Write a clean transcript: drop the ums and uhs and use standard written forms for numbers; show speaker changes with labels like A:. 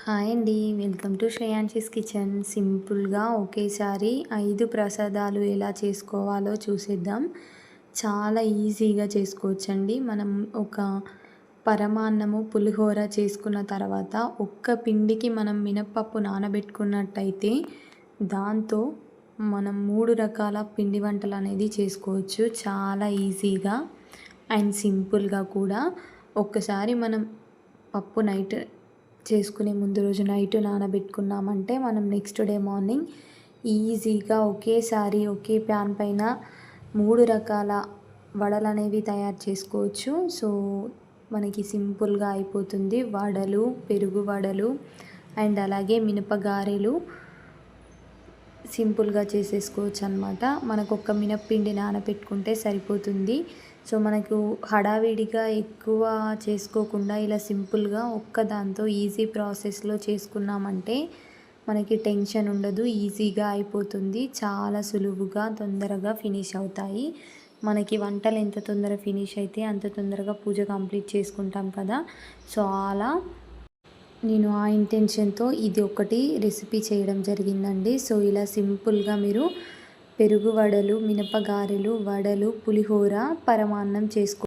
A: Hi అండి. Welcome to Shreyanshi's kitchen. సింపుల్‌గా ఒకేసారి 5 ప్రసాదాలు ఎలా చేసుకోవాలో చూసేద్దాం. చాలా ఈజీగా చేసుకోవచ్చండి. మనం ఒక పరమాన్నము, పులిహోర చేసుకున్న తర్వాత ఒక్క పిండికి మనం మినపప్పు నానబెట్టుకున్నట్టయితే దాంతో మనం 3 రకాల పిండి వంటలనేది చేసుకోవచ్చు. చాలా ఈజీగా అండ్ సింపుల్‌గా కూడా. ఒక్కసారి మనం పప్పు నైట్ చేసుకునే ముందు రోజు నైట్ నానబెట్టుకున్నామంటే మనం నెక్స్ట్ డే మార్నింగ్ ఈజీగా ఒకేసారి ఒకే ప్యాన్ పైన 3 రకాల వడలనేవి తయారు చేసుకోవచ్చు. సో మనకి సింపుల్‌గా అయిపోతుంది. వడలు, పెరుగు వడలు అండ్ అలాగే మినపగారెలు సింపుల్‌గా చేసేసుకోవచ్చు అనమాట. మనకొక్క మినప్పిండి నానబెట్టుకుంటే సరిపోతుంది. సో మనకు హడావిడిగా ఎక్కువ చేసుకోకుండా ఇలా సింపుల్‌గా ఒక్కదాంతో ఈజీ ప్రాసెస్‌లో చేసుకున్నామంటే మనకి టెన్షన్ ఉండదు. ఈజీగా అయిపోతుంది. చాలా సులువుగా తొందరగా ఫినిష్ అవుతాయి. మనకి వంటలు ఎంత తొందరగా ఫినిష్ అయితే అంత తొందరగా పూజ కంప్లీట్ చేసుకుంటాం కదా! సో అలా నేను ఆ ఇంటెన్షన్‌తో ఇది ఒకటి రెసిపీ చేయడం జరిగిందండి. సో ఇలా సింపుల్‌గా మీరు పెరుగు వడలు, మినపగారెలు, వడలు, పులిహోర, పరమాన్నం